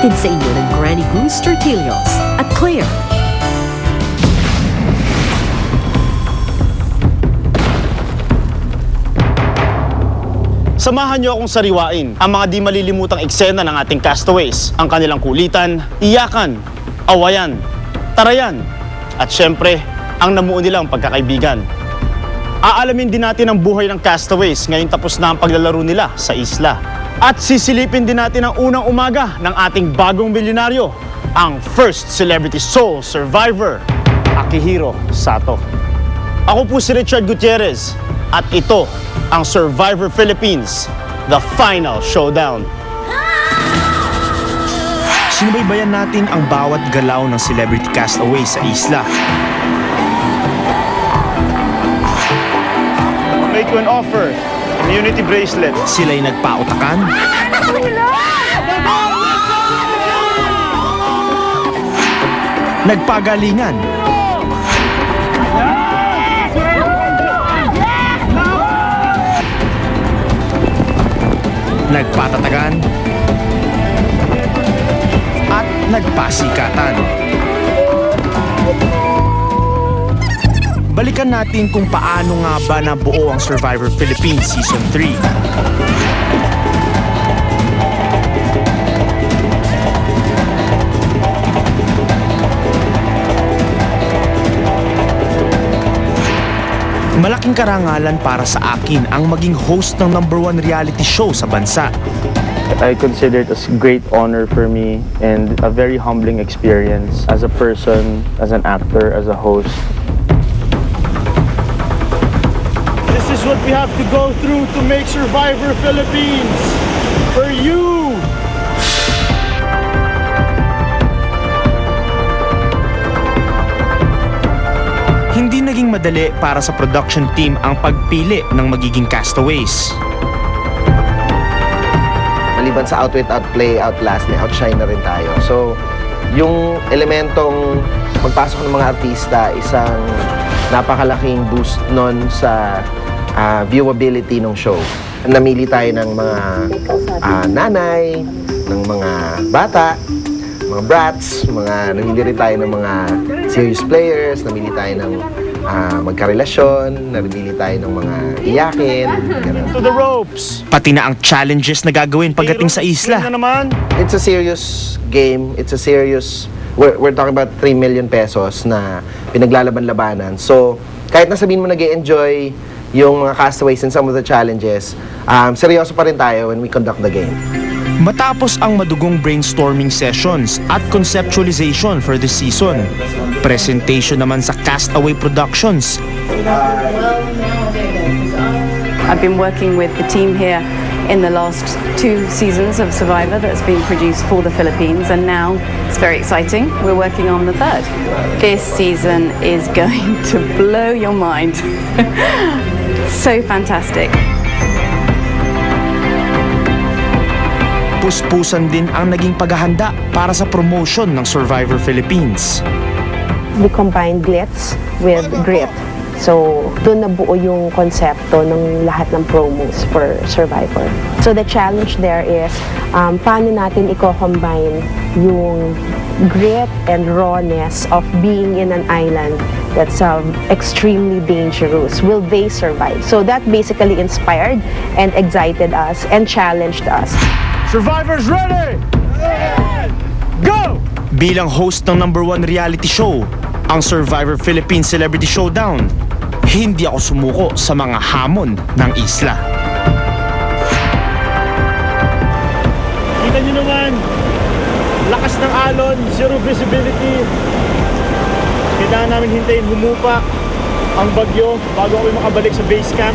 Hatid sa inyo ng Granny Goose Tortillas at Claire. Samahan niyo akong sariwain ang mga di malilimutang eksena ng ating castaways, ang kanilang kulitan, iyakan, awayan, tarayan, at syempre, ang namuo nilang pagkakaibigan. Aalamin din natin ang buhay ng castaways ngayong tapos na ang paglalaro nila sa isla. At sisilipin din natin ang unang umaga ng ating bagong milyonaryo, ang first celebrity soul survivor, Akihiro Sato. Ako po si Richard Gutierrez at ito ang Survivor Philippines, The Final Showdown. Sinubaybayan natin ang bawat galaw ng celebrity castaway sa isla. Make you an offer, immunity bracelet. Sila'y nagpautakan, nagpagalingan, nagpatatagan, at nagpasikatan. Balikan natin kung paano nga ba nabuo ang Survivor Philippines Season 3. Malaking karangalan para sa akin ang maging host ng #1 reality show sa bansa. I consider it as a great honor for me and a very humbling experience as a person, as an actor, as a host. This is what we have to go through to make Survivor Philippines for you. Hindi naging madali para sa production team ang pagpili ng magiging castaways. Maliban sa outwit, outplay, outlast, outshine na rin tayo. So, yung elementong pagpasok ng mga artista, isang napakalaking boost nun sa viewability ng show. Namili tayo ng mga nanay, ng mga bata, mga brats, namili rin tayo ng mga serious players, namili tayo ng magkarelasyon, namili tayo ng mga iyakin, gano'n. To the ropes. Pati na ang challenges na gagawin pagdating sa isla. Na naman. It's a serious game. It's a serious... We're talking about 3 million pesos na pinaglalaban-labanan. So, kahit na sabihin mo nag-e-enjoy yung mga castaways and some of the challenges, seryoso pa rin tayo when we conduct the game. Matapos ang madugong brainstorming sessions at conceptualization for the season, presentation naman sa Castaway Productions. I've been working with the team here in the last 2 seasons of Survivor that's been produced for the Philippines, and now it's very exciting. We're working on the 3rd. This season is going to blow your mind. So fantastic. Puspusan din ang naging paghahanda para sa promotion ng Survivor Philippines. We combine glitz with grit. So, doon nabuo yung konsepto ng lahat ng promos for Survivor. So, the challenge there is, paano natin i-combine yung grit and rawness of being in an island that's extremely dangerous. Will they survive? So, that basically inspired and excited us and challenged us. Survivors ready! Go! Bilang host ng #1 reality show, ang Survivor Philippines Celebrity Showdown, hindi ako sumuko sa mga hamon ng isla. Kita nyo naman, lakas ng alon, zero visibility. Kailangan namin hintayin humupa ang bagyo bago kami makabalik sa base camp.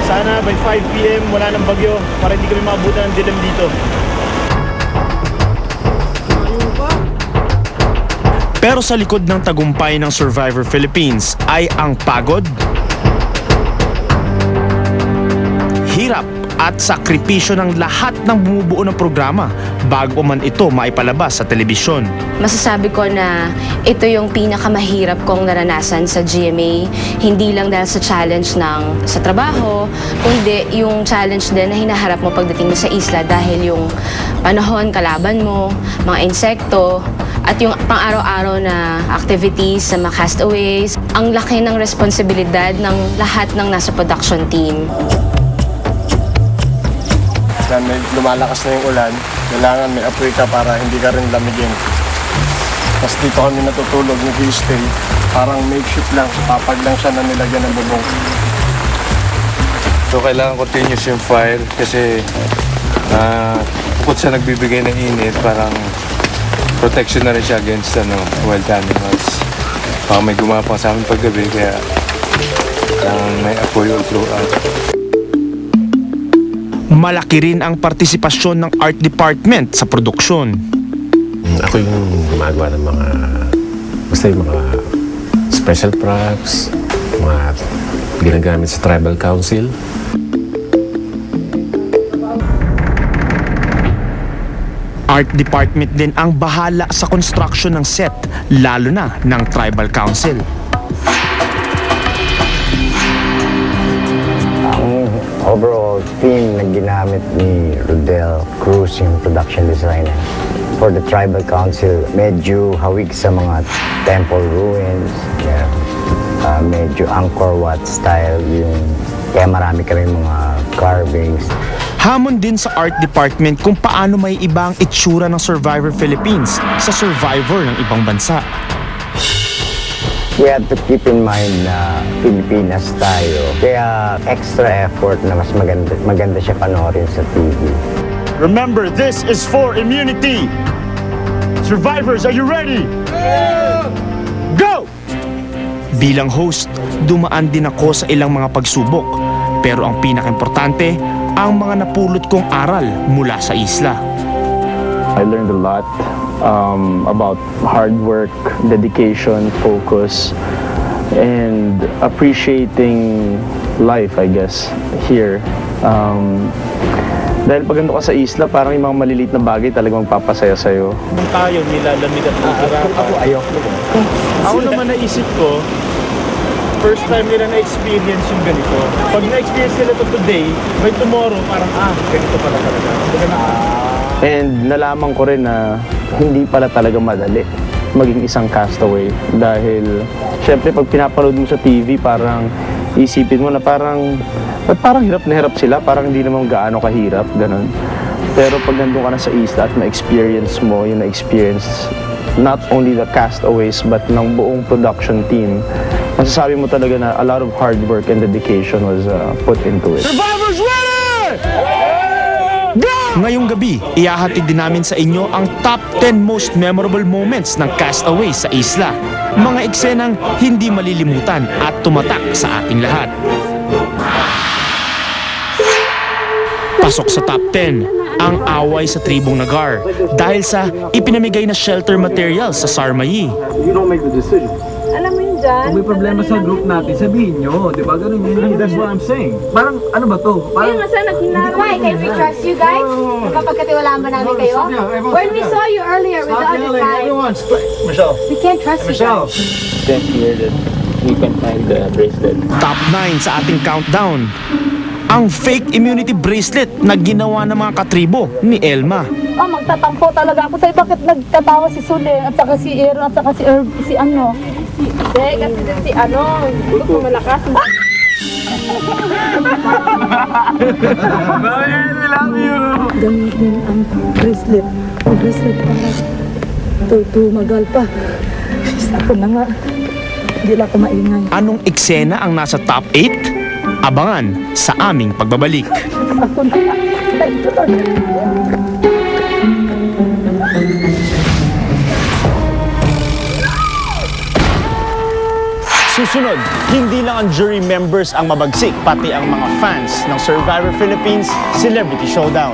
Sana by 5 PM wala ng bagyo para hindi kami maabutan ng dilim dito. Pero sa likod ng tagumpay ng Survivor Philippines ay ang pagod, hirap at sakripisyo ng lahat ng bumubuo ng programa bago man ito maipalabas sa telebisyon. Masasabi ko na ito yung pinakamahirap kong naranasan sa GMA. Hindi lang dahil sa challenge sa trabaho, kundi yung challenge din na hinaharap mo pagdating mo sa isla dahil yung panahon, kalaban mo, mga insekto, at yung pang-araw-araw na activities sa mga castaways. Ang laki ng responsibilidad ng lahat ng nasa production team. Yan, may lumalakas na yung ulan, kailangan may apoy ka para hindi ka rin lamigin. Tapos dito kami natutulog, nag-stay. Parang makeshift lang, papag lang siya na nilagyan ng bubong. So kailangan continuous yung fire kasi bukod sa nagbibigay ng init, parang protection na rin siya against wild animals. Baka may gumapang sa amin paggabi kaya may apoy all throughout. Malaki rin ang partisipasyon ng art department sa produksyon. Ako yung gumagawa ng basta yung mga special props, mga ginagamit sa tribal council. Art department din ang bahala sa construction ng set, lalo na ng tribal council. Ang overall theme na ginamit ni Rodel Cruz, yung production designer, for the tribal council, medyo hawig sa mga temple ruins, medyo Angkor Wat style, kaya marami kami mga carvings. Hamon din sa art department kung paano may ibang itsura ng Survivor Philippines sa Survivor ng ibang bansa. We have to keep in mind na Pilipinas tayo, kaya extra effort na mas maganda siya panoorin sa TV. Remember, this is for immunity. Survivors, are you ready? Go! Bilang host, dumaan din ako sa ilang mga pagsubok. Pero ang pinaka-importante, ang mga napulot kong aral mula sa isla. I learned a lot about hard work, dedication, focus, and appreciating life, I guess, here. Dahil pag nandun ka sa isla, parang yung mga maliliit na bagay talagang magpapasaya sa'yo. Kung tayo nilalamig at mahirapan. Ako ayoko. Ako naman naisip ko, first time nila na-experience yung ganito. Pag na-experience nila to today, by tomorrow, parang ganito pala talaga. And nalaman ko rin na hindi pala talaga madali maging isang castaway. Dahil, syempre, pag pinapanood mo sa TV, parang isipin mo na parang hirap na hirap sila, parang hindi naman gaano kahirap, ganun. Pero pag nandun ka na sa isla at ma-experience mo, yung na-experience not only the castaways but ng buong production team, masasabi mo talaga na a lot of hard work and dedication was put into it. Survivors ready! Ngayong gabi, ihahatid din namin sa inyo ang top 10 most memorable moments ng castaways sa isla. Mga eksenang hindi malilimutan at tumatak sa ating lahat. Pasok sa top 10, ang away sa tribong Nagar dahil sa ipinamigay na shelter materials sa Sarmayi. You don't make the decision. Alam mo yun dyan? Kung may problema sa group natin, sabihin nyo. Di ba? Ganun yun. That's what I'm saying. Parang, ano ba to? Parang, Why? Can we trust you guys? Kapagkatiwalaan ba namin kayo? When we saw you earlier with the other side, Michelle. we can't trust you guys. Then here that we can find the bracelet. Top 9 sa ating countdown, ang fake immunity bracelet na ginawa ng mga katribo ni Elma. Magtatampo talaga ako sa'yo. Bakit nagkatawa si Sule at saka si Aaron at saka si Herb, si ano? Hindi, kasi si ano, gusto malakas. we love you! Gamitin ang bracelet. Ang bracelet para tumagal pa. Ako na nga. Hindi lang ako maingay. Anong eksena ang nasa top 8? Abangan sa aming pagbabalik. Ako na nga. Ito talaga. Susunod, hindi lang ang jury members ang mabagsik, pati ang mga fans ng Survivor Philippines Celebrity Showdown.